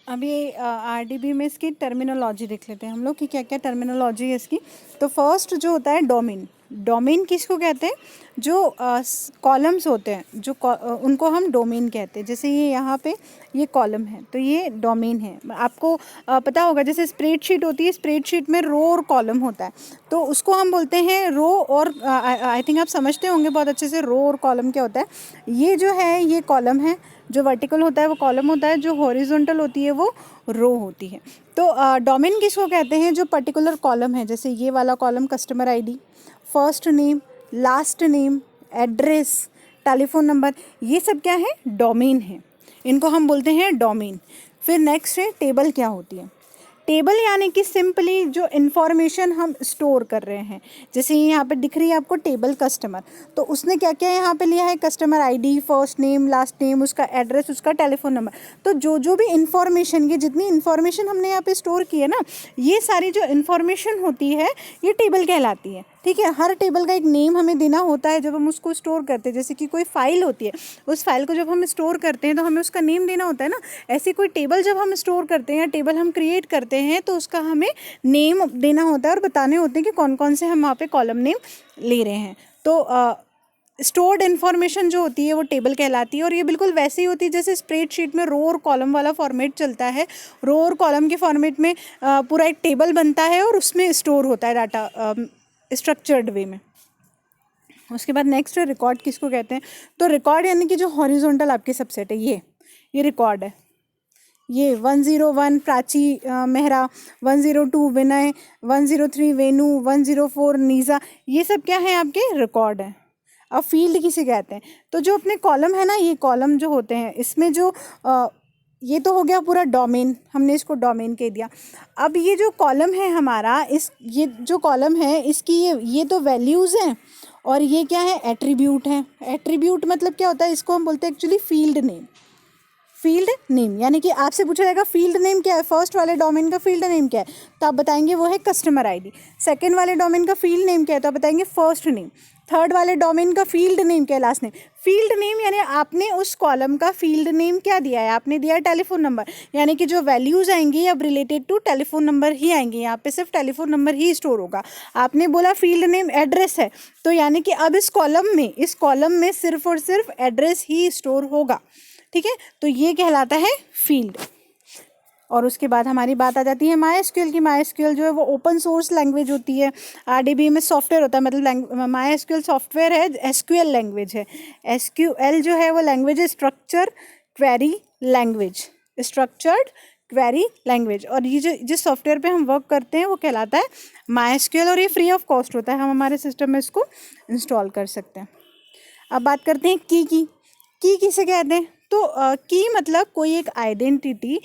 अभी आरडीबी में इसकी टर्मिनोलॉजी देख लेते हैं हम लोग कि क्या क्या टर्मिनोलॉजी है इसकी। तो फर्स्ट जो होता है डोमेन। डोमेन किसको कहते हैं? जो कॉलम्स होते हैं उनको हम डोमेन कहते हैं। जैसे ये यहाँ पे ये कॉलम है तो ये डोमेन है। आपको पता होगा जैसे स्प्रेडशीट होती है, स्प्रेडशीट में रो और कॉलम होता है तो उसको हम बोलते हैं रो। और आई थिंक आप समझते होंगे बहुत अच्छे से रो और कॉलम क्या होता है। ये जो है ये कॉलम है, जो वर्टिकल होता है वो कॉलम होता है, जो हॉरिजॉन्टल होती है वो रो होती है। तो डोमेन किसको कहते हैं? जो पर्टिकुलर कॉलम है, जैसे ये वाला column customer ID, first name, last name, address, telephone number, ये सब क्या है? डोमेन है। इनको हम बोलते हैं डोमेन। फिर नेक्स्ट है टेबल। क्या होती है टेबल? यानी कि सिंपली जो इन्फॉर्मेशन हम स्टोर कर रहे हैं। जैसे यहाँ पे दिख रही है आपको टेबल कस्टमर, तो उसने क्या क्या यहाँ पे लिया है? Customer ID, first name, last name, उसका एड्रेस, उसका टेलीफोन नंबर। तो जो भी इन्फॉर्मेशन, ये जितनी इन्फॉर्मेशन हमने यहाँ पे स्टोर की है ना, ये सारी जो इन्फॉर्मेशन होती है ये टेबल कहलाती है। ठीक है, हर टेबल का एक नेम हमें देना होता है जब हम उसको स्टोर करते हैं। जैसे कि कोई फाइल होती है, उस फाइल को जब हम स्टोर करते हैं तो हमें उसका नेम देना होता है ना। ऐसे कोई टेबल जब हम स्टोर करते हैं या टेबल हम क्रिएट करते हैं तो उसका हमें नेम देना होता है और बताने होते हैं कि कौन कौन से हम वहाँ पे कॉलम नेम ले रहे हैं। तो स्टोर्ड इन्फॉर्मेशन जो होती है वो टेबल कहलाती है। और ये बिल्कुल वैसे ही होती है जैसे स्प्रेडशीट में रो और कॉलम वाला फॉर्मेट चलता है। रो और कॉलम के फॉर्मेट में पूरा एक टेबल बनता है और उसमें स्टोर होता है डाटा स्ट्रक्चर्ड वे में। उसके बाद नेक्स्ट है रिकॉर्ड। किसको कहते हैं? तो रिकॉर्ड यानी कि जो हॉरिजॉन्टल आपके सबसेट है ये रिकॉर्ड है। ये 101 प्राची मेहरा, 102 विनय, 103 वेनु, 104 नीज़ा, ये सब क्या है? आपके रिकॉर्ड है। अब फील्ड किसे कहते हैं? तो जो अपने कॉलम है ना, ये कॉलम जो होते हैं इसमें जो ये तो हो गया पूरा डोमेन, हमने इसको डोमेन कह दिया। अब ये जो कॉलम है हमारा, ये जो कॉलम है इसकी ये तो वैल्यूज़ हैं और ये क्या है? एट्रीब्यूट है। एट्रीब्यूट मतलब क्या होता है? इसको हम बोलते हैं actually field name. Field name यानी कि आपसे पूछा जाएगा फील्ड नेम क्या है, फर्स्ट वाले डोमेन का फील्ड नेम क्या है, तो आप बताएंगे वो है कस्टमर आईडी। सेकंड वाले डोमेन का फील्ड नेम क्या है, तो आप बताएंगे फर्स्ट नेम। थर्ड वाले डोमेन का फील्ड नेम क्या है? Last name. फील्ड नेम यानी आपने उस कॉलम का फील्ड नेम क्या दिया है? आपने दिया है टेलीफोन नंबर, यानी कि जो वैल्यूज़ आएंगी अब रिलेटेड टू टेलीफोन नंबर ही आएंगी। यहाँ पे सिर्फ टेलीफोन नंबर ही स्टोर होगा। आपने बोला फील्ड नेम एड्रेस है, तो यानी कि अब इस कॉलम में सिर्फ और सिर्फ एड्रेस ही स्टोर होगा। ठीक है, तो ये कहलाता है फील्ड। और उसके बाद हमारी बात आ जाती है MySQL की। MySQL जो है वो ओपन सोर्स लैंग्वेज होती है। आरडीबी में सॉफ्टवेयर होता है, मतलब MySQL सॉफ्टवेयर है, SQL लैंग्वेज है। SQL जो है वो लैंग्वेज है structure query language, structured query language. और ये जो जिस सॉफ्टवेयर पे हम वर्क करते हैं वो कहलाता है MySQL और ये फ्री ऑफ कॉस्ट होता है, हम हमारे सिस्टम में इसको इंस्टॉल कर सकते हैं। अब बात करते हैं की किसे कहते हैं? तो की मतलब कोई एक आइडेंटिटी,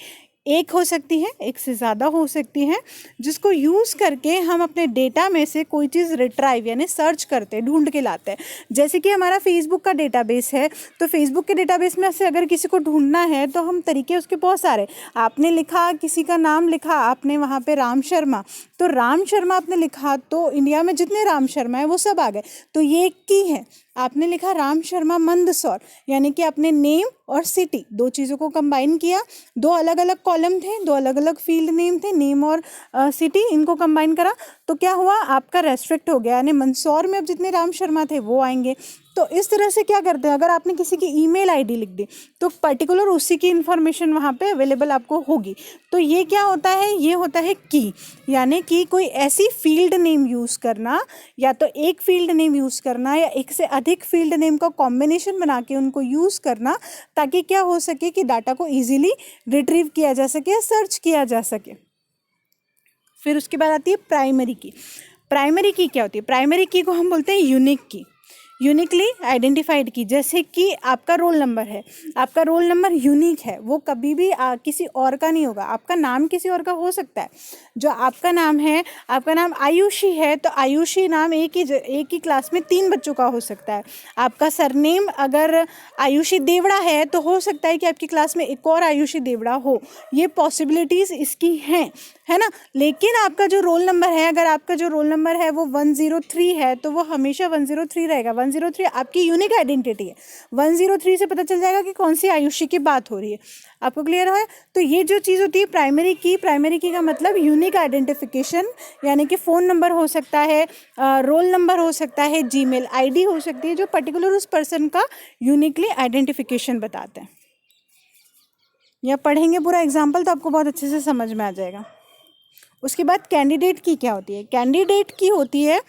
एक हो सकती है, एक से ज़्यादा हो सकती है, जिसको यूज़ करके हम अपने डेटा में से कोई चीज़ रिट्राइव यानी सर्च करते हैं, ढूंढ के लाते हैं। जैसे कि हमारा फेसबुक का डेटाबेस है, तो फेसबुक के डेटाबेस में से अगर किसी को ढूंढना है तो हम तरीके उसके बहुत सारे। आपने लिखा, किसी का नाम लिखा आपने वहाँ पे राम शर्मा, तो राम शर्मा आपने लिखा तो इंडिया में जितने राम शर्मा है वो सब आ गए, तो ये एक की है। आपने लिखा राम शर्मा मंदसौर, यानी कि आपने नेम और सिटी दो चीज़ों को कंबाइन किया। दो अलग अलग कॉलम थे, दो अलग अलग फील्ड नेम थे, नेम और सिटी, इनको कंबाइन करा तो क्या हुआ? आपका रेस्ट्रिक्ट हो गया, यानी मंदसौर में अब जितने राम शर्मा थे वो आएंगे। तो इस तरह से क्या करते हैं, अगर आपने किसी की ईमेल आईडी लिख दी तो पर्टिकुलर उसी की इन्फॉर्मेशन वहाँ पे अवेलेबल आपको होगी। तो ये क्या होता है? ये होता है की, यानी कि कोई ऐसी फील्ड नेम यूज़ करना, या तो एक फील्ड नेम यूज़ करना या एक से अधिक फील्ड नेम का कॉम्बिनेशन बना के उनको यूज़ करना, ताकि क्या हो सके कि डाटा को ईजिली रिट्रीव किया जा सके या सर्च किया जा सके। फिर उसके बाद आती है प्राइमरी की। प्राइमरी की क्या होती है? प्राइमरी की को हम बोलते हैं यूनिक की, यूनिकली आइडेंटिफाइड की। जैसे कि आपका रोल नंबर है, आपका रोल नंबर यूनिक है, वो कभी भी किसी और का नहीं होगा। आपका नाम किसी और का हो सकता है, जो आपका नाम है, आपका नाम आयुषी है तो आयुषी नाम एक ही क्लास में 3 बच्चों का हो सकता है। आपका सरनेम अगर आयुषी देवड़ा है तो हो सकता है कि आपकी क्लास में एक और आयुषी देवड़ा हो। ये पॉसिबिलिटीज़ इसकी हैं, है ना। लेकिन आपका जो रोल नंबर है, अगर आपका जो रोल नंबर है वो 103 है तो वो हमेशा 103 रहेगा, 103 आपकी यूनिक आइडेंटिटी है। 103 से पता चल जाएगा कि कौन सी आयुषी की बात हो रही है। आपको क्लियर है? तो ये जो चीज़ होती है प्राइमरी की का मतलब यूनिक आइडेंटिफिकेशन, यानी कि फ़ोन नंबर हो सकता है, रोल नंबर हो सकता है, जीमेल आईडी हो सकती है, जो पर्टिकुलर उस पर्सन का यूनिकली आइडेंटिफिकेशन बताते हैं। या पढ़ेंगे पूरा एग्जाम्पल तो आपको बहुत अच्छे से समझ में आ जाएगा। उसके बाद कैंडिडेट की क्या होती है? कैंडिडेट की होती है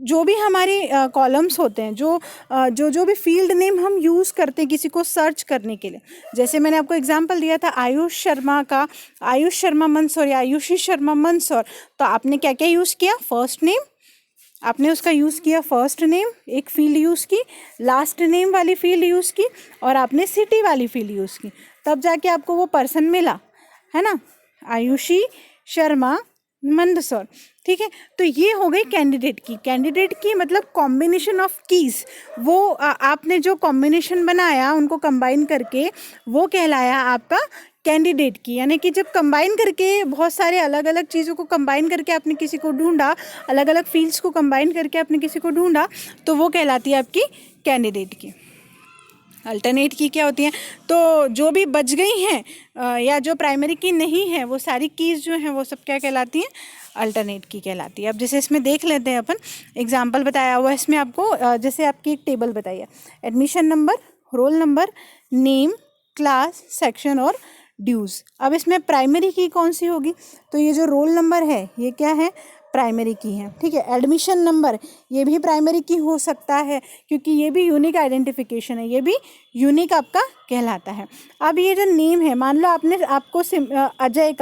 जो भी हमारे कॉलम्स होते हैं, जो भी फील्ड नेम हम यूज़ करते हैं किसी को सर्च करने के लिए। जैसे मैंने आपको एग्जांपल दिया था आयुष शर्मा मंदसौर या आयुषी शर्मा मंदसौर, तो आपने क्या क्या यूज़ किया? फर्स्ट नेम आपने उसका यूज़ किया, फर्स्ट नेम एक फील्ड यूज़ की, लास्ट नेम वाली फील्ड यूज़ की, और आपने सिटी वाली फील्ड यूज़ की, तब जाके आपको वो पर्सन मिला, है ना, आयुषी शर्मा मंदसौर। ठीक है, तो ये हो गई कैंडिडेट की मतलब कॉम्बिनेशन ऑफ कीज़। वो आपने जो कॉम्बिनेशन बनाया उनको कंबाइन करके वो कहलाया आपका कैंडिडेट की। यानी कि जब कंबाइन करके बहुत सारे अलग अलग चीज़ों को कंबाइन करके आपने किसी को ढूंढा, अलग अलग फील्ड्स को कंबाइन करके आपने किसी को ढूंढा, तो वो कहलाती है आपकी कैंडिडेट की। अल्टरनेट की क्या होती हैं? तो जो भी बच गई हैं या जो प्राइमरी की नहीं है, वो सारी कीज़ जो हैं वो सब क्या कहलाती हैं? अल्टरनेट की कहलाती है। अब जैसे इसमें देख लेते हैं अपन, एग्जांपल बताया हुआ है इसमें आपको। जैसे आपकी एक टेबल बताइए, admission number, roll number, name, class, section और ड्यूज़। अब इसमें प्राइमरी की कौन सी होगी? तो ये जो रोल नंबर है ये क्या है? प्राइमरी की है। ठीक है, एडमिशन नंबर ये भी प्राइमरी की हो सकता है, क्योंकि ये भी यूनिक आइडेंटिफिकेशन है, ये भी यूनिक आपका कहलाता है। अब ये जो नेम है, मान लो आपको अजय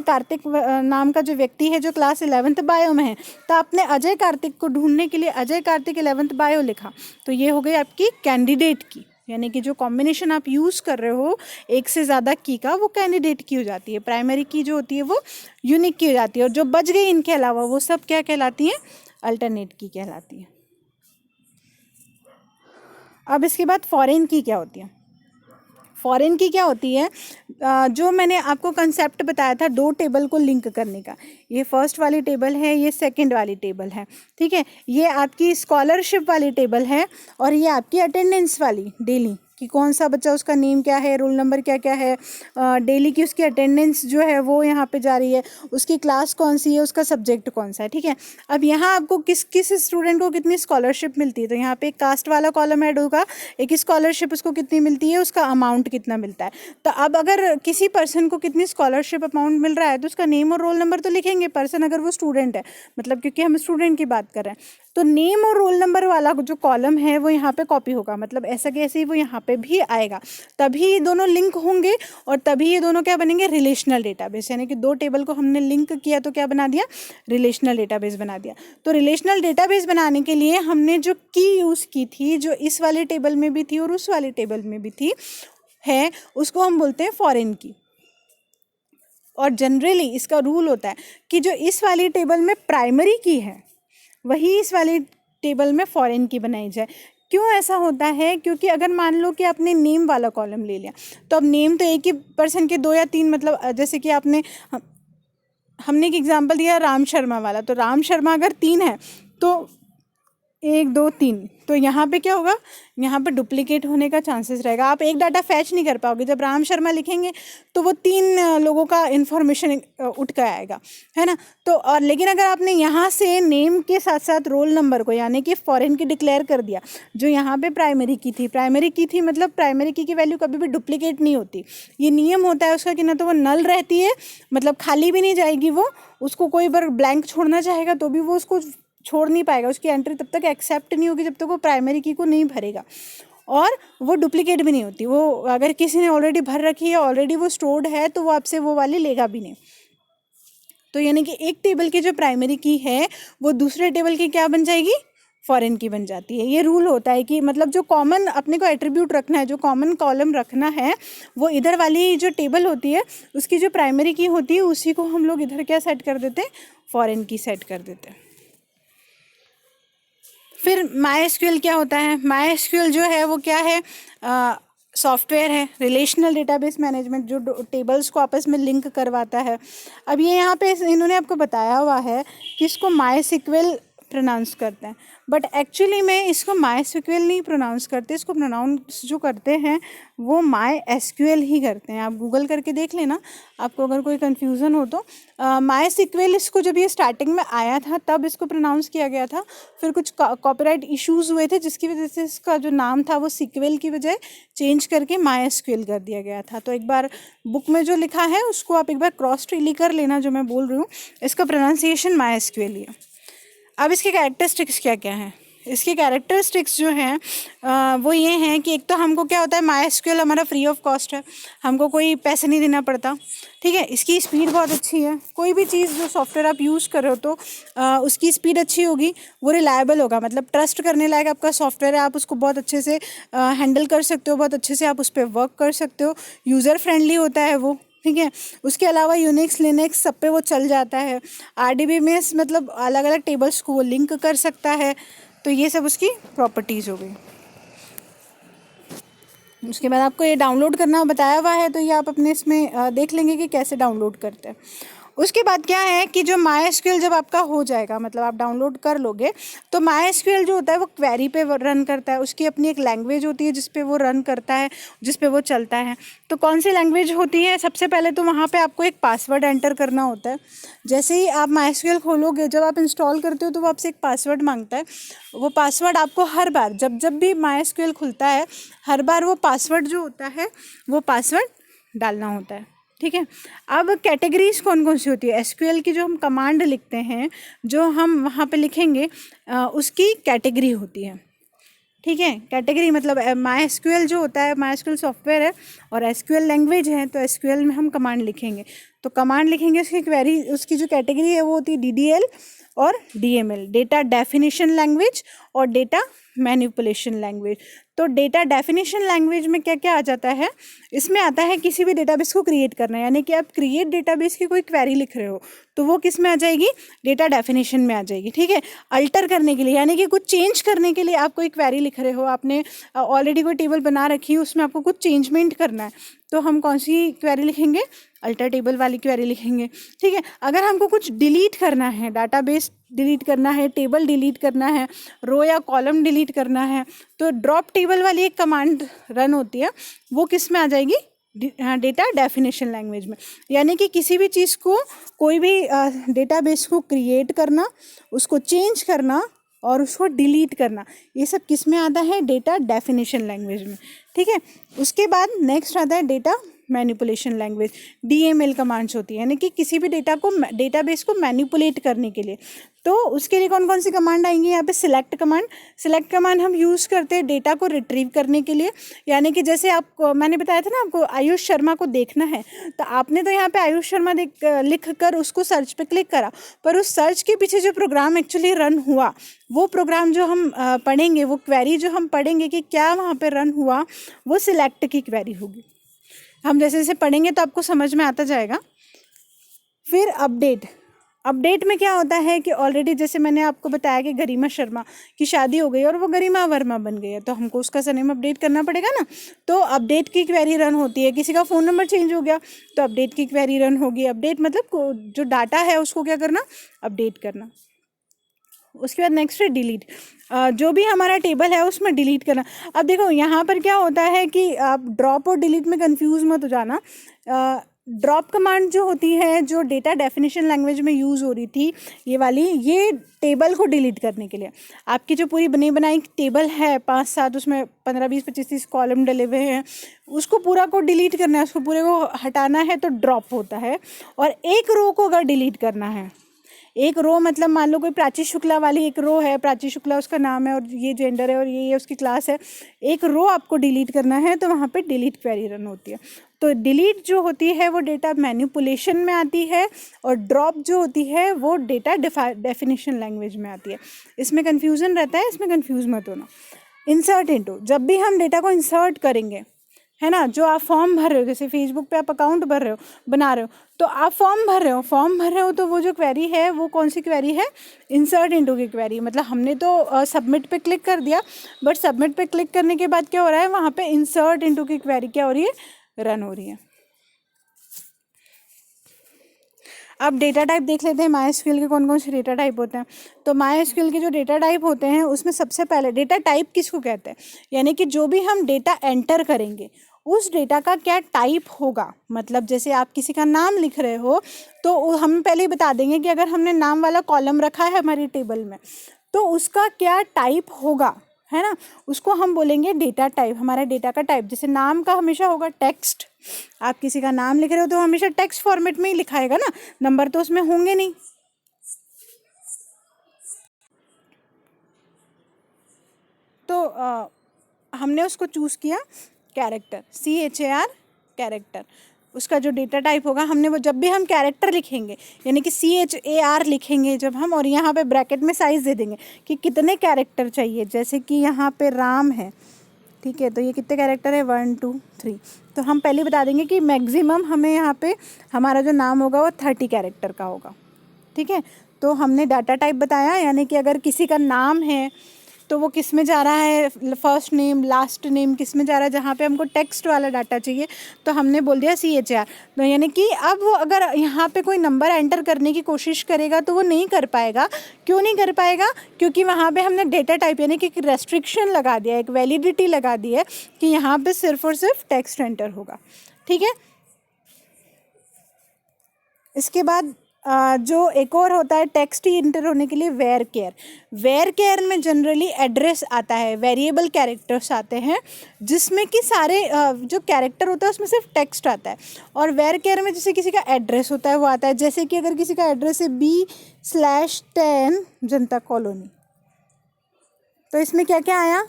कार्तिक नाम का जो व्यक्ति है जो क्लास 11th बायो में है, तो आपने अजय कार्तिक को ढूंढने के लिए अजय कार्तिक 11th बायो लिखा, तो ये हो गई आपकी कैंडिडेट की। यानी कि जो कॉम्बिनेशन आप यूज़ कर रहे हो एक से ज़्यादा की का, वो कैंडिडेट की हो जाती है। प्राइमरी की जो होती है वो यूनिक की हो जाती है, और जो बच गई इनके अलावा वो सब क्या कहलाती हैं? अल्टरनेट की कहलाती है। अब इसके बाद फॉरेन की क्या होती है? फॉरेन की क्या होती है? जो मैंने आपको कंसेप्ट बताया था दो टेबल को लिंक करने का, ये फर्स्ट वाली टेबल है, ये सेकंड वाली टेबल है। ठीक है, ये आपकी स्कॉलरशिप वाली टेबल है, और ये आपकी अटेंडेंस वाली, डेली कि कौन सा बच्चा, उसका नेम क्या है, रोल नंबर क्या क्या है, डेली की उसकी अटेंडेंस जो है वो यहाँ पे जा रही है, उसकी क्लास कौन सी है, उसका सब्जेक्ट कौन सा है। ठीक है, अब यहाँ आपको किस किस स्टूडेंट को कितनी स्कॉलरशिप मिलती है, तो यहाँ पे एक कास्ट वाला कॉलम ऐड होगा, एक स्कॉलरशिप उसको कितनी मिलती है, उसका अमाउंट कितना मिलता है। तो अब अगर किसी पर्सन को कितनी स्कॉलरशिप अमाउंट मिल रहा है, तो उसका नेम और रोल नंबर तो लिखेंगे पर्सन, अगर वो स्टूडेंट है, मतलब क्योंकि हम स्टूडेंट की बात कर रहे हैं, तो नेम और रोल नंबर वाला जो कॉलम है वो यहाँ पे कॉपी होगा, मतलब ऐसा कि ऐसे ही वो यहाँ पे भी आएगा, तभी ये दोनों लिंक होंगे, और तभी ये दोनों क्या बनेंगे? Relational database. यानी कि दो टेबल को हमने लिंक किया तो क्या बना दिया? रिलेशनल डेटाबेस बना दिया। तो रिलेशनल डेटाबेस बनाने के लिए हमने जो की यूज़ की थी, जो इस वाले टेबल में भी थी और उस वाले टेबल में भी थी है, उसको हम बोलते हैं फॉरेन की। और जनरली इसका रूल होता है कि जो इस वाली टेबल में प्राइमरी की है वही इस वाली टेबल में फॉरेन की बनाई जाए। क्यों ऐसा होता है? क्योंकि अगर मान लो कि आपने नेम वाला कॉलम ले लिया, तो अब नेम तो एक ही पर्सन के दो या तीन, मतलब जैसे कि हमने एक एग्जांपल दिया राम शर्मा वाला, तो राम शर्मा अगर 3 है तो 1 2 3, तो यहाँ पे क्या होगा? यहाँ पे डुप्लीकेट होने का चांसेस रहेगा, आप एक डाटा फैच नहीं कर पाओगे। जब राम शर्मा लिखेंगे तो वो 3 लोगों का इन्फॉर्मेशन उठ कर आएगा, है ना। तो और लेकिन अगर आपने यहाँ से नेम के साथ साथ रोल नंबर को यानी कि फॉरेन की डिक्लेयर कर दिया, जो यहाँ पे प्राइमरी की थी, मतलब प्राइमरी की वैल्यू कभी भी डुप्लीकेट नहीं होती। ये नियम होता है उसका कि ना तो वो नल रहती है, मतलब खाली भी नहीं जाएगी, वो उसको कोई बार ब्लैंक छोड़ना चाहेगा तो भी वो उसको छोड़ नहीं पाएगा, उसकी एंट्री तब तक एक्सेप्ट नहीं होगी जब तक वो प्राइमरी की को नहीं भरेगा, और वो डुप्लीकेट भी नहीं होती। वो अगर किसी ने ऑलरेडी भर रखी है, ऑलरेडी वो स्टोर्ड है, तो वो आपसे वो वाली लेगा भी नहीं। तो यानी कि एक टेबल की जो प्राइमरी की है वो दूसरे टेबल की क्या बन जाएगी? फॉरेन की बन जाती है। ये रूल होता है कि मतलब जो कॉमन अपने को एट्रीब्यूट रखना है, जो कॉमन कॉलम रखना है, वो इधर वाली जो टेबल होती है उसकी जो प्राइमरी की होती है उसी को हम लोग इधर क्या सेट कर देते हैं? फॉरेन की सेट कर देते हैं। फिर MySQL क्या होता है? MySQL जो है वो क्या है? सॉफ्टवेयर है, रिलेशनल डेटाबेस मैनेजमेंट, जो टेबल्स को आपस में लिंक करवाता है। अब ये यहाँ पे इन्होंने आपको बताया हुआ है कि इसको MySQL प्रोनाउंस करते हैं, बट एक्चुअली में इसको माई एसक्यूएल नहीं प्रोनाउंस करते, इसको प्रोनाउंस जो करते हैं वो माई एसक्यूएल ही करते हैं। आप गूगल करके देख लेना, आपको अगर कोई कन्फ्यूज़न हो तो। माई एसक्यूएल इसको जब ये स्टार्टिंग में आया था तब इसको प्रोनाउंस किया गया था, फिर कुछ कॉपीराइट इश्यूज़ हुए थे जिसकी वजह से इसका जो नाम था वो सीक्वल की बजाय चेंज करके माई एसक्यूएल कर दिया गया था। तो एक बार बुक में जो लिखा है उसको आप एक बार क्रॉस ट्रिली कर लेना, जो मैं बोल रही हूँ इसका प्रोनाउंसिएशन माई एसक्यूएल ही है। अब इसके कैरेक्टरिस्टिक्स क्या क्या हैं? इसके कैरेक्टरिस्टिक्स जो हैं वो ये हैं कि एक तो हमको क्या होता है, माई एसक्यूएल हमारा फ्री ऑफ कॉस्ट है, हमको कोई पैसे नहीं देना पड़ता, ठीक है। इसकी स्पीड बहुत अच्छी है, कोई भी चीज़ जो सॉफ्टवेयर आप यूज़ कर रहे हो तो उसकी स्पीड अच्छी होगी, वो रिलायबल होगा, मतलब ट्रस्ट करने लायक आपका सॉफ्टवेयर है, आप उसको बहुत अच्छे से हैंडल कर सकते हो, बहुत अच्छे से आप उस पर वर्क कर सकते हो, यूज़र फ्रेंडली होता है वो, ठीक है। उसके अलावा यूनिक्स लिनक्स सब पे वो चल जाता है। RDBMS मतलब अलग अलग टेबल्स को वो लिंक कर सकता है, तो ये सब उसकी प्रॉपर्टीज़ हो गई। उसके बाद आपको ये डाउनलोड करना बताया हुआ है, तो ये आप अपने इसमें देख लेंगे कि कैसे डाउनलोड करते हैं। उसके बाद क्या है कि जो माई एसक्यूएल जब आपका हो जाएगा, मतलब आप डाउनलोड कर लोगे, तो माई एसक्यूएल जो होता है वो क्वेरी पे रन करता है, उसकी अपनी एक लैंग्वेज होती है जिस पे वो रन करता है, जिस पे वो चलता है। तो कौन सी लैंग्वेज होती है? सबसे पहले तो वहाँ पे आपको एक पासवर्ड एंटर करना होता है। जैसे ही आप माई एसक्यूएल खोलोगे, जब आप इंस्टॉल करते हो तो वो आपसे एक पासवर्ड मांगता है। वो पासवर्ड आपको हर बार जब जब भी माई एसक्यूएल खुलता है, हर बार वो पासवर्ड जो होता है वो पासवर्ड डालना होता है, ठीक है। अब कैटेगरीज कौन कौन सी होती है? एसक्यूएल की जो हम कमांड लिखते हैं, जो हम वहाँ पे लिखेंगे उसकी कैटेगरी होती है, ठीक है। कैटेगरी मतलब माई एसक्यूएल जो होता है, माई एसक्यूएल सॉफ्टवेयर है और एसक्यूएल लैंग्वेज है, तो एसक्यूएल में हम कमांड लिखेंगे, तो कमांड लिखेंगे उसकी क्वेरी, उसकी जो कैटेगरी है वो होती है DDL और DML, डेटा डेफिनेशन लैंग्वेज और डेटा मैनिपुलेशन लैंग्वेज। तो डेटा डेफिनेशन लैंग्वेज में क्या क्या आ जाता है? इसमें आता है किसी भी डेटाबेस को क्रिएट करना, यानी कि आप क्रिएट डेटाबेस की कोई क्वेरी लिख रहे हो तो वो किस में आ जाएगी? डेटा डेफिनेशन में आ जाएगी, ठीक है। अल्टर करने के लिए, यानी कि कुछ चेंज करने के लिए आप कोई क्वेरी लिख रहे हो, आपने ऑलरेडी कोई टेबल बना रखी है, उसमें आपको कुछ चेंजमेंट करना है, तो हम कौन सी क्वेरी लिखेंगे? अल्टर टेबल वाली क्वेरी लिखेंगे, ठीक है। अगर हमको कुछ डिलीट करना है, डाटाबेस डिलीट करना है, टेबल डिलीट करना है, रो या कॉलम डिलीट करना है, तो ड्रॉप टेबल वाली एक कमांड रन होती है, वो किस में आ जाएगी? डेटा डेफिनेशन लैंग्वेज में। यानी कि किसी भी चीज़ को, कोई भी डेटाबेस को क्रिएट करना, उसको चेंज करना और उसको डिलीट करना, ये सब किस में आता है? डेटा डेफिनेशन लैंग्वेज में, ठीक है। उसके बाद नेक्स्ट आता है data manipulation language, DML commands होती है, यानी कि किसी भी डेटाबेस को मैनिपुलेट करने के लिए। तो उसके लिए कौन कौन सी कमांड आएंगी? यहाँ पे सिलेक्ट कमांड हम यूज़ करते हैं डेटा को रिट्रीव करने के लिए। यानी कि जैसे आपको मैंने बताया था ना, आपको आयुष शर्मा को देखना है, तो आपने तो यहाँ पे आयुष शर्मा लिख कर उसको सर्च पे क्लिक करा, पर उस सर्च के पीछे जो प्रोग्राम एक्चुअली रन हुआ, वो प्रोग्राम जो हम पढ़ेंगे, वो क्वेरी जो हम पढ़ेंगे कि क्या वहाँ पे रन हुआ, वो सिलेक्ट की क्वेरी होगी। हम जैसे जैसे पढ़ेंगे तो आपको समझ में आता जाएगा। फिर अपडेट में क्या होता है कि ऑलरेडी जैसे मैंने आपको बताया कि गरिमा शर्मा की शादी हो गई और वो गरिमा वर्मा बन गई है, तो हमको उसका सरनेम अपडेट करना पड़ेगा ना, तो अपडेट की क्वेरी रन होती है। किसी का फ़ोन नंबर चेंज हो गया तो अपडेट की क्वेरी रन होगी। अपडेट मतलब जो डाटा है उसको क्या करना? अपडेट करना। उसके बाद नेक्स्ट है डिलीट, जो भी हमारा टेबल है उसमें डिलीट करना। अब देखो यहाँ पर क्या होता है कि आप ड्रॉप और डिलीट में कंफ्यूज मत हो जाना। ड्रॉप कमांड जो होती है, जो डेटा डेफिनेशन लैंग्वेज में यूज़ हो रही थी, ये वाली, ये टेबल को डिलीट करने के लिए। आपकी जो पूरी बनी बनाई टेबल है 5-7, उसमें 15, 20, 25, 30 कॉलम डले हुए हैं, उसको पूरा को डिलीट करना है, उसको पूरे को हटाना है, तो ड्रॉप होता है। और एक रो को अगर डिलीट करना है, एक रो मतलब मान लो कोई प्राची शुक्ला वाली एक रो है, प्राची शुक्ला उसका नाम है और ये जेंडर है और ये उसकी क्लास है, एक रो आपको डिलीट करना है, तो वहाँ पे डिलीट क्वेरी रन होती है। तो डिलीट जो होती है वो डेटा मैनिपुलेशन में आती है, और ड्रॉप जो होती है वो डेटा डेफिनेशन लैंग्वेज में आती है। इसमें कन्फ्यूज़न रहता है, इसमें कन्फ्यूज़ मत होना। इंसर्ट इनटू, जब भी हम डेटा को इंसर्ट करेंगे, है ना, जो आप फॉर्म भर रहे हो, जैसे फेसबुक पे आप अकाउंट बना रहे हो, तो आप फॉर्म भर रहे हो, तो वो जो क्वेरी है वो कौन सी क्वेरी है? इंसर्ट इनटू की क्वेरी। मतलब हमने तो सबमिट पे क्लिक कर दिया, बट सबमिट पे क्लिक करने के बाद क्या हो रहा है? वहाँ पे इंसर्ट इनटू की क्वेरी क्या हो रही है? रन हो रही है। अब डेटा टाइप देख लेते हैं MySQL के कौन कौन से डेटा टाइप होते हैं। तो MySQL के जो डेटा टाइप होते हैं उसमें सबसे पहले डेटा टाइप किसको कहते हैं, यानी कि जो भी हम डेटा एंटर करेंगे उस डेटा का क्या टाइप होगा। मतलब जैसे आप किसी का नाम लिख रहे हो तो हम पहले ही बता देंगे कि अगर हमने नाम वाला कॉलम रखा है हमारी टेबल में तो उसका क्या टाइप होगा, है ना, उसको हम बोलेंगे डेटा टाइप। हमारा डेटा का टाइप जैसे नाम का हमेशा होगा टेक्स्ट, आप किसी का नाम लिख रहे हो तो हमेशा टेक्स्ट फॉर्मेट में ही लिखाएगा ना, नंबर तो उसमें होंगे नहीं। तो हमने उसको चूज़ किया कैरेक्टर, CHAR कैरेक्टर, उसका जो डेटा टाइप होगा हमने वो, जब भी हम कैरेक्टर लिखेंगे यानी कि CHAR लिखेंगे जब हम, और यहाँ पे ब्रैकेट में साइज़ दे देंगे कि कितने कैरेक्टर चाहिए। जैसे कि यहाँ पे राम है, ठीक है, तो ये कितने कैरेक्टर है 1 2 3, तो हम पहले बता देंगे कि मैक्सिमम हमें यहाँ पे हमारा जो नाम होगा वो 30 कैरेक्टर का होगा, ठीक है। तो हमने डाटा टाइप बताया, यानी कि अगर किसी का नाम है तो वो किस में जा रहा है, फर्स्ट नेम लास्ट नेम किस में जा रहा है, जहाँ पे हमको टेक्स्ट वाला डाटा चाहिए तो हमने बोल दिया CHAR। तो यानी कि अब वो अगर यहाँ पे कोई नंबर एंटर करने की कोशिश करेगा तो वो नहीं कर पाएगा। क्यों नहीं कर पाएगा, क्योंकि वहाँ पे हमने डेटा टाइप यानी कि रेस्ट्रिक्शन लगा दिया, एक वैलिडिटी लगा दी है कि यहाँ पे सिर्फ और सिर्फ टेक्स्ट एंटर होगा, ठीक है। इसके बाद जो एक और होता है टेक्स्ट ही इंटर होने के लिए वेयर केयर। वेयर केयर में जनरली एड्रेस आता है, वेरिएबल कैरेक्टर्स आते हैं जिसमें कि सारे जो कैरेक्टर होता है उसमें सिर्फ टेक्स्ट आता है। और वेयर केयर में जैसे किसी का एड्रेस होता है वो आता है, जैसे कि अगर किसी का एड्रेस है B/10 जनता कॉलोनी, तो इसमें क्या क्या आया,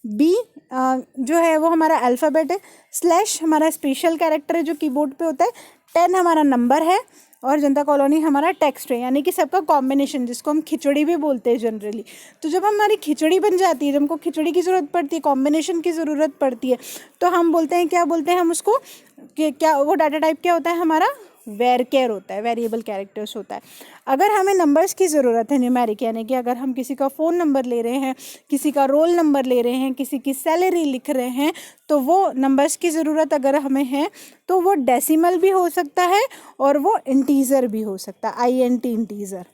B जो है वो हमारा अल्फ़ाबेट है, स्लैश हमारा स्पेशल कैरेक्टर है जो कीबोर्ड पे होता है, 10 हमारा नंबर है, और जनता कॉलोनी हमारा टेक्स्ट है, यानी कि सबका कॉम्बिनेशन जिसको हम खिचड़ी भी बोलते हैं जनरली। तो जब हमारी खिचड़ी बन जाती है, जब हमको खिचड़ी की ज़रूरत पड़ती है, कॉम्बिनेशन की ज़रूरत पड़ती है, तो हम बोलते हैं, क्या बोलते हैं हम उसको, कि क्या वो डाटा टाइप क्या होता है हमारा, वेयर केयर होता है, वेरिएबल कैरेक्टर्स होता है। अगर हमें नंबर्स की ज़रूरत है न्यूमेरिक, यानी कि अगर हम किसी का फ़ोन नंबर ले रहे हैं, किसी का रोल नंबर ले रहे हैं, किसी की सैलरी लिख रहे हैं, तो वो नंबर्स की ज़रूरत अगर हमें है तो वो डेसिमल भी हो सकता है और वो इंटीज़र भी हो सकता है, INT इंटीज़र।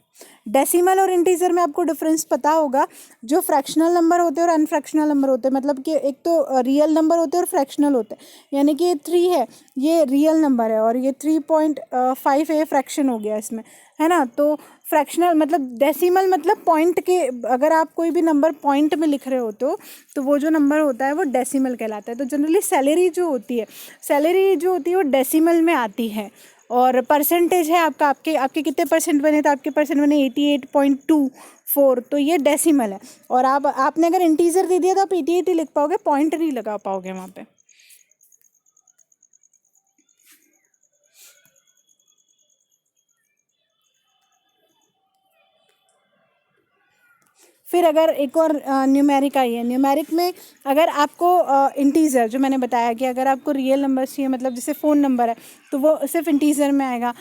डेसिमल और इंटीजर में आपको डिफरेंस पता होगा, जो फ्रैक्शनल नंबर होते हैं और अनफ्रैक्शनल नंबर होते हैं, मतलब कि एक तो रियल नंबर होते हैं और फ्रैक्शनल होते हैं। यानी कि ये 3 है, ये रियल नंबर है, और ये 3.5 है, फ्रैक्शन हो गया इसमें, है ना। तो फ्रैक्शनल मतलब डेसिमल मतलब पॉइंट के, अगर आप कोई भी नंबर पॉइंट में लिख रहे होते हो तो वो जो नंबर होता है वो डेसिमल कहलाता है। तो जनरली सैलरी जो होती है वो डेसिमल में आती है। और परसेंटेज है आपका, आपके कितने परसेंट बने, तो आपके परसेंट बने 88.24, तो ये डेसिमल है। और आपने अगर इंटीजर दे दिया तो आप 88 लिख पाओगे, पॉइंट नहीं लगा पाओगे वहाँ पे। फिर अगर एक और न्यूमेरिक आई है, न्यूमेरिक में अगर आपको इंटीज़र जो मैंने बताया कि अगर आपको रियल नंबर चाहिए, मतलब जैसे फ़ोन नंबर है तो वो सिर्फ इंटीज़र में आएगा।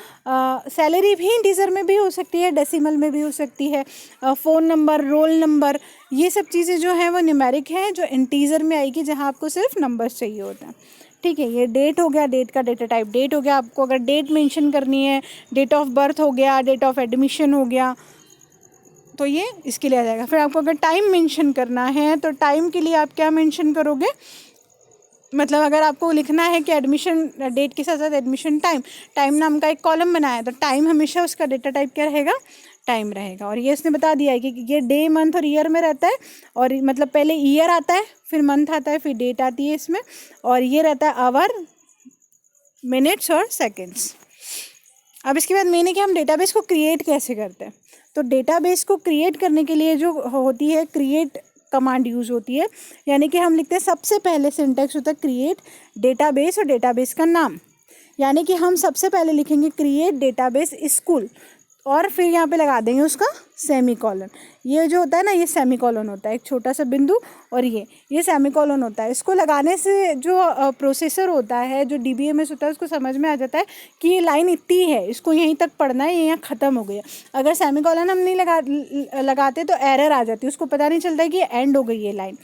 सैलरी भी इंटीज़र में भी हो सकती है, डेसिमल में भी हो सकती है। फ़ोन नंबर, रोल नंबर, ये सब चीज़ें जो हैं वो न्यूमेरिक हैं, जो इंटीज़र में आएगी, जहाँ आपको सिर्फ नंबर्स चाहिए होता है, ठीक है। ये डेट हो गया, डेट का डेटा टाइप डेट हो गया। आपको अगर डेट मेंशन करनी है, डेट ऑफ बर्थ हो गया, डेट ऑफ एडमिशन हो गया, तो ये इसके लिए आ जाएगा। फिर आपको अगर टाइम मेंशन करना है तो टाइम के लिए आप क्या मेंशन करोगे, मतलब अगर आपको लिखना है कि एडमिशन डेट के साथ साथ एडमिशन टाइम नाम का एक कॉलम बनाया है, तो टाइम हमेशा उसका डेटा टाइप क्या रहेगा, टाइम रहेगा। और ये इसने बता दिया है कि ये डे मंथ और ईयर में रहता है, और मतलब पहले ईयर आता है, फिर मंथ आता है, फिर डेट आती है इसमें, और ये रहता है आवर, मिनट्स और सेकेंड्स। अब इसके बाद मेन है कि हम डेटाबेस को क्रिएट कैसे करते हैं। तो डेटाबेस को क्रिएट करने के लिए जो होती है, क्रिएट कमांड यूज़ होती है, यानी कि हम लिखते हैं, सबसे पहले सिंटैक्स होता है क्रिएट डेटाबेस और डेटाबेस का नाम, यानी कि हम सबसे पहले लिखेंगे क्रिएट डेटाबेस स्कूल, और फिर यहाँ पे लगा देंगे उसका सेमीकोलन। ये जो होता है ना, ये सेमीकोलन होता है, एक छोटा सा बिंदु, और ये सेमीकोलन होता है। इसको लगाने से जो प्रोसेसर होता है, जो DBMS होता है, उसको समझ में आ जाता है कि ये लाइन इतनी है, इसको यहीं तक पढ़ना है, ये यहाँ ख़त्म हो गया। अगर सेमीकोलन हम नहीं लगाते तो एरर आ जाती है, उसको पता नहीं चलता है कि एंड हो गई ये लाइन,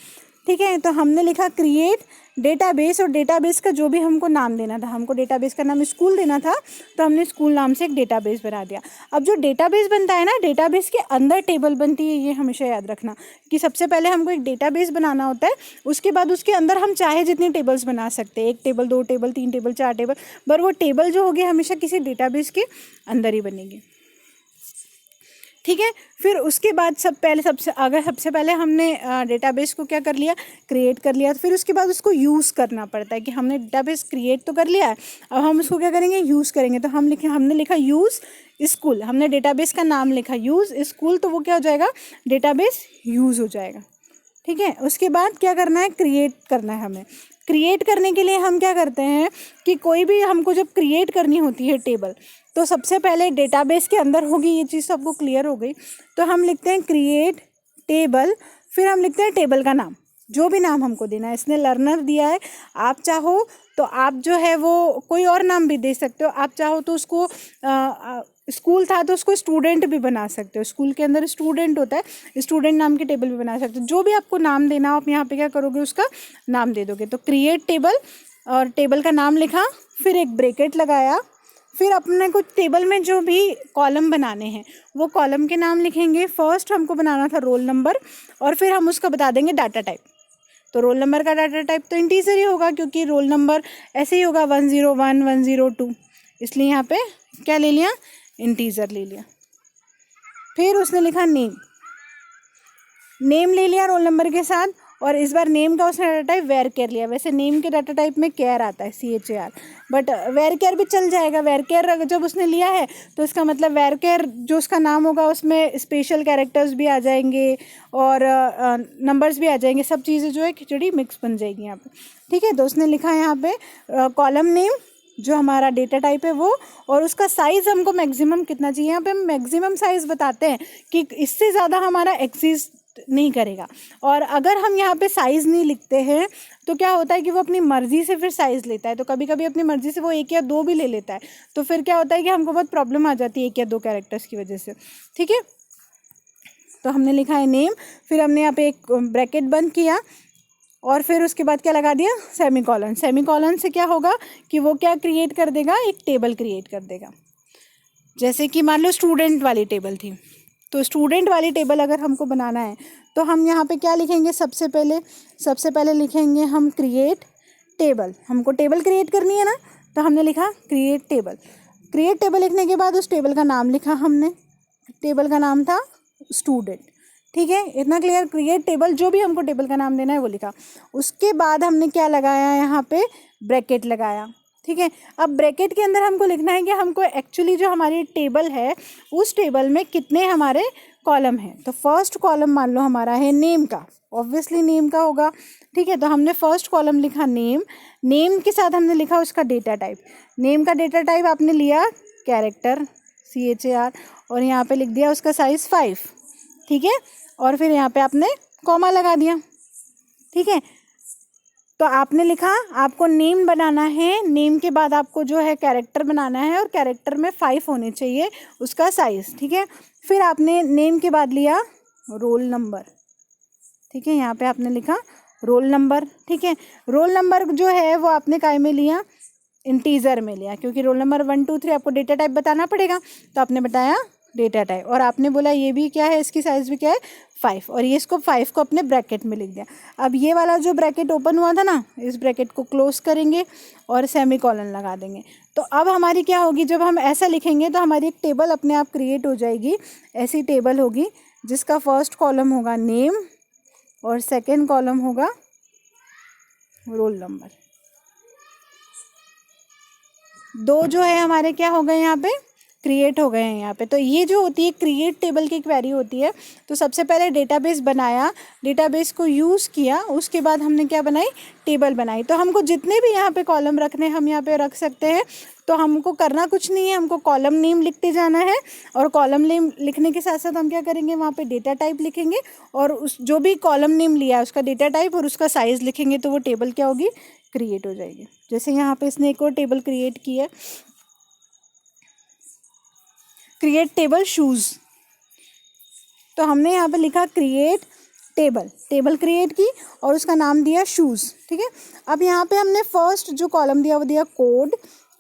ठीक है। तो हमने लिखा क्रिएट डेटाबेस, और डेटाबेस का जो भी हमको नाम देना था, हमको डेटाबेस का नाम स्कूल देना था, तो हमने स्कूल नाम से एक डेटाबेस बना दिया। अब जो डेटाबेस बनता है ना, डेटाबेस के अंदर टेबल बनती है, ये हमेशा याद रखना कि सबसे पहले हमको एक डेटाबेस बनाना होता है, उसके बाद उसके अंदर हम चाहे जितनी टेबल्स बना सकते हैं, 1 टेबल, 2 टेबल, 3 टेबल, 4 टेबल, पर वो टेबल जो होगी हमेशा किसी डेटाबेस के अंदर ही बनेगी। ठीक है, फिर उसके बाद सबसे पहले हमने डेटाबेस को क्या कर लिया, क्रिएट कर लिया, तो फिर उसके बाद उसको यूज़ करना पड़ता है कि हमने डेटाबेस क्रिएट तो कर लिया है, अब हम उसको क्या करेंगे, यूज़ करेंगे। तो हमने लिखा यूज़ स्कूल, हमने डेटाबेस का नाम लिखा यूज़ स्कूल, तो वो क्या हो जाएगा, डेटाबेस यूज़ हो जाएगा। ठीक है, उसके बाद क्या करना है, क्रिएट करना है हमें। क्रिएट करने के लिए हम क्या करते हैं कि कोई भी हमको जब क्रिएट करनी होती है टेबल, तो सबसे पहले डेटाबेस के अंदर होगी, ये चीज़ सबको क्लियर हो गई, तो हम लिखते हैं क्रिएट टेबल, फिर हम लिखते हैं टेबल का नाम, जो भी नाम हमको देना है। इसने लर्नर दिया है, आप चाहो तो आप जो है वो कोई और नाम भी दे सकते हो, आप चाहो तो उसको स्कूल था तो उसको स्टूडेंट भी बना सकते हो, स्कूल के अंदर स्टूडेंट होता है, स्टूडेंट नाम की टेबल भी बना सकते हो, जो भी आपको नाम देना हो आप यहाँ पे क्या करोगे, उसका नाम दे दोगे। तो क्रिएट टेबल, और टेबल का नाम लिखा, फिर एक ब्रैकेट लगाया, फिर अपने को टेबल में जो भी कॉलम बनाने हैं वो कॉलम के नाम लिखेंगे। फर्स्ट हमको बनाना था रोल नंबर, और फिर हम उसका बता देंगे डाटा टाइप। तो रोल नंबर का डाटा टाइप तो इंटीजर ही होगा, क्योंकि रोल नंबर ऐसे ही होगा 101, 102, इसलिए यहाँ पे क्या ले लिया, इंटीजर ले लिया। फिर उसने लिखा नेम, नेम ले लिया रोल नंबर के साथ, और इस बार नेम का उसने डाटा टाइप वेर केयर लिया। वैसे नेम के डाटा टाइप में केयर आता है, CHAR, बट वेर केयर भी चल जाएगा। वेर केयर जब उसने लिया है तो इसका मतलब वेर केयर जो उसका नाम होगा उसमें स्पेशल कैरेक्टर्स भी आ जाएंगे और नंबर्स भी आ जाएंगे, सब चीज़ें जो है खिचड़ी मिक्स बन जाएगी यहाँ पे। ठीक है, तो उसने लिखा है यहाँ पे कॉलम नेम जो हमारा डेटा टाइप है वो, और उसका साइज़ हमको मैक्सिमम कितना चाहिए, यहाँ पे हम मैक्सिमम साइज़ बताते हैं कि इससे ज़्यादा हमारा एग्जिस्ट नहीं करेगा। और अगर हम यहाँ पे साइज़ नहीं लिखते हैं तो क्या होता है कि वो अपनी मर्ज़ी से फिर साइज़ लेता है, तो कभी कभी अपनी मर्ज़ी से वो 1 या 2 भी ले लेता है, तो फिर क्या होता है कि हमको बहुत प्रॉब्लम आ जाती है 1 या 2 कैरेक्टर्स की वजह से। ठीक है, तो हमने लिखा है नेम, फिर हमने यहाँ पे एक ब्रैकेट बंद किया, और फिर उसके बाद क्या लगा दिया, सेमीकॉलन। सेमीकॉलन से क्या होगा कि वो क्या क्रिएट कर देगा, एक टेबल क्रिएट कर देगा। जैसे कि मान लो स्टूडेंट वाली टेबल थी, तो स्टूडेंट वाली टेबल अगर हमको बनाना है तो हम यहाँ पे क्या लिखेंगे, सबसे पहले लिखेंगे हम क्रिएट टेबल। हमको टेबल क्रिएट करनी है ना, तो हमने लिखा क्रिएट टेबल। क्रिएट टेबल लिखने के बाद उस टेबल का नाम लिखा हमने, टेबल का नाम था स्टूडेंट। ठीक है, इतना क्लियर। क्रिएट टेबल, जो भी हमको टेबल का नाम देना है वो लिखा। उसके बाद हमने क्या लगाया, यहाँ पे ब्रैकेट लगाया। ठीक है, अब ब्रैकेट के अंदर हमको लिखना है कि हमको एक्चुअली जो हमारी टेबल है उस टेबल में कितने हमारे कॉलम हैं। तो फर्स्ट कॉलम मान लो हमारा है नेम का, ऑब्वियसली नेम का होगा। ठीक है, तो हमने फर्स्ट कॉलम लिखा नेम, नेम के साथ हमने लिखा उसका डेटा टाइप। नेम का डेटा टाइप आपने लिया कैरेक्टर, CHAR, और यहाँ पे लिख दिया उसका साइज़ 5। ठीक है, और फिर यहाँ पे आपने कॉमा लगा दिया। ठीक है, तो आपने लिखा आपको नेम बनाना है, नेम के बाद आपको जो है कैरेक्टर बनाना है, और कैरेक्टर में 5 होने चाहिए उसका साइज़। ठीक है, फिर आपने नेम के बाद लिया रोल नंबर। ठीक है, यहाँ पे आपने लिखा रोल नंबर। ठीक है, रोल नंबर जो है वो आपने काय में लिया, इंटीजर में लिया, क्योंकि रोल नंबर 1 2 3 आपको डेटा टाइप बताना पड़ेगा, तो आपने बताया डेटा टाइप, और आपने बोला ये भी क्या है, इसकी साइज़ भी क्या है 5, और ये इसको 5 को अपने ब्रैकेट में लिख दिया। अब ये वाला जो ब्रैकेट ओपन हुआ था ना, इस ब्रैकेट को क्लोज करेंगे और सेमीकॉलन लगा देंगे। तो अब हमारी क्या होगी, जब हम ऐसा लिखेंगे तो हमारी एक टेबल अपने आप क्रिएट हो जाएगी। ऐसी टेबल होगी जिसका फर्स्ट कॉलम होगा नेम और सेकेंड कॉलम होगा रोल नंबर। दो जो है हमारे क्या हो गए यहाँ पे, क्रिएट हो गए हैं यहाँ पे। तो ये जो होती है क्रिएट टेबल की क्वेरी होती है। तो सबसे पहले डेटाबेस बनाया, डेटाबेस को यूज़ किया, उसके बाद हमने क्या बनाई, टेबल बनाई। तो हमको जितने भी यहाँ पे कॉलम रखने हम यहाँ पे रख सकते हैं। तो हमको करना कुछ नहीं है, हमको कॉलम नेम लिखते जाना है, और कॉलम नेम लिखने के साथ साथ हम क्या करेंगे, वहाँ पे डेटा टाइप लिखेंगे, और उस जो भी कॉलम नेम लिया है उसका डेटा टाइप और उसका साइज़ लिखेंगे, तो वो टेबल क्या होगी, क्रिएट हो जाएगी। जैसे यहाँ पे इसने एक और टेबल क्रिएट की है, क्रिएट टेबल शूज़। तो हमने यहाँ पे लिखा क्रिएट टेबल, टेबल क्रिएट की और उसका नाम दिया शूज़, ठीक है। अब यहाँ पे हमने फर्स्ट जो कॉलम दिया वो दिया कोड,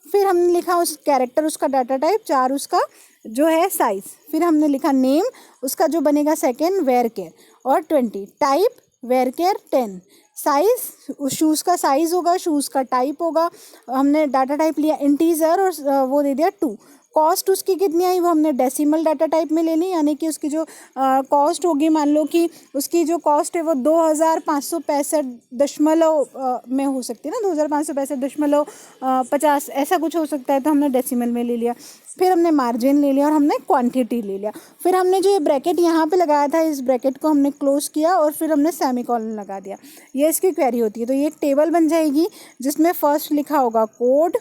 फिर हमने लिखा उस कैरेक्टर उसका डाटा टाइप, 4 उसका जो है साइज़, फिर हमने लिखा नेम उसका जो बनेगा सेकेंड वेयर केयर, और 20 टाइप वेयर केयर 10 साइज़ उस शूज़ का साइज़ होगा, शूज़ का टाइप होगा, हमने डाटा टाइप लिया इंटीजर और वो दे दिया 2। कॉस्ट उसकी कितनी आई वो हमने डेसिमल डाटा टाइप में लेनी, यानी कि उसकी जो कॉस्ट होगी, मान लो कि उसकी जो कॉस्ट है वो 2565 में हो सकती है ना, 2565.50 ऐसा कुछ हो सकता है, तो हमने डेसिमल में ले लिया। फिर हमने मार्जिन ले लिया और हमने क्वांटिटी ले लिया। फिर हमने जो ये ब्रैकेट यहाँ पे लगाया था, इस ब्रैकेट को हमने क्लोज किया और फिर हमने सेमीकोलन लगा दिया। ये इसकी क्वेरी होती है। तो ये एक टेबल बन जाएगी जिसमें फर्स्ट लिखा होगा कोड,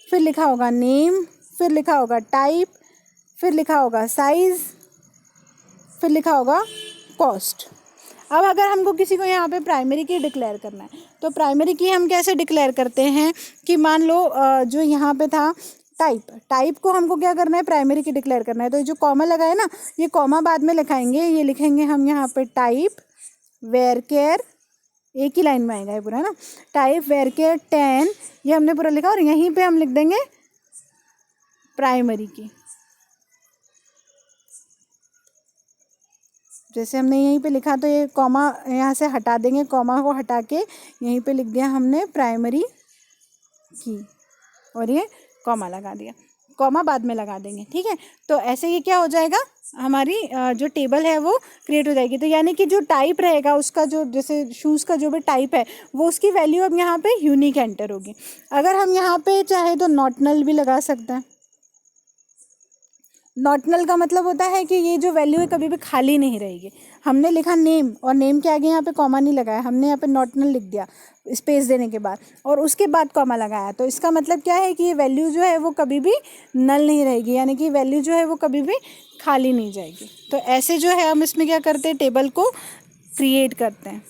फिर लिखा होगा नेम, फिर लिखा होगा टाइप, फिर लिखा होगा साइज़, फिर लिखा होगा कॉस्ट। अब अगर हमको किसी को यहाँ पे प्राइमरी की डिक्लेयर करना है, तो प्राइमरी की हम कैसे डिक्लेयर करते हैं कि मान लो जो यहाँ पे था टाइप को हमको क्या करना है, प्राइमरी की डिक्लेयर करना है। तो ये जो कॉमा लगा है ना, ये कॉमा बाद में लिखाएंगे, ये लिखेंगे हम यहाँ पे टाइप वेयर केयर, एक ही लाइन में आएगा ये पूरा ना, टाइप वेयर केयर 10, ये हमने पूरा लिखा, और यहीं पे हम लिख देंगे प्राइमरी की। जैसे हमने यहीं पे लिखा, तो ये कॉमा यहाँ से हटा देंगे, कॉमा को हटा के यहीं पे लिख दिया हमने प्राइमरी की, और ये कॉमा लगा दिया, कॉमा बाद में लगा देंगे, ठीक है। तो ऐसे ये क्या हो जाएगा, हमारी जो टेबल है वो क्रिएट हो जाएगी। तो यानी कि जो टाइप रहेगा उसका, जो जैसे शूज़ का जो भी टाइप है वो उसकी वैल्यू अब यहाँ पे यूनिक एंटर होगी। अगर हम यहाँ पे चाहे तो नॉट नल भी लगा सकते हैं। नॉट नल का मतलब होता है कि ये जो वैल्यू है कभी भी खाली नहीं रहेगी। हमने लिखा नेम, और नेम के आगे यहाँ पे कॉमा नहीं लगाया, हमने यहाँ पे नॉट नल लिख दिया स्पेस देने के बाद, और उसके बाद कॉमा लगाया। तो इसका मतलब क्या है कि ये वैल्यू जो है वो कभी भी नल नहीं रहेगी, यानी कि वैल्यू जो है वो कभी भी खाली नहीं जाएगी। तो ऐसे जो है हम इसमें क्या करते हैं, टेबल को क्रिएट करते हैं।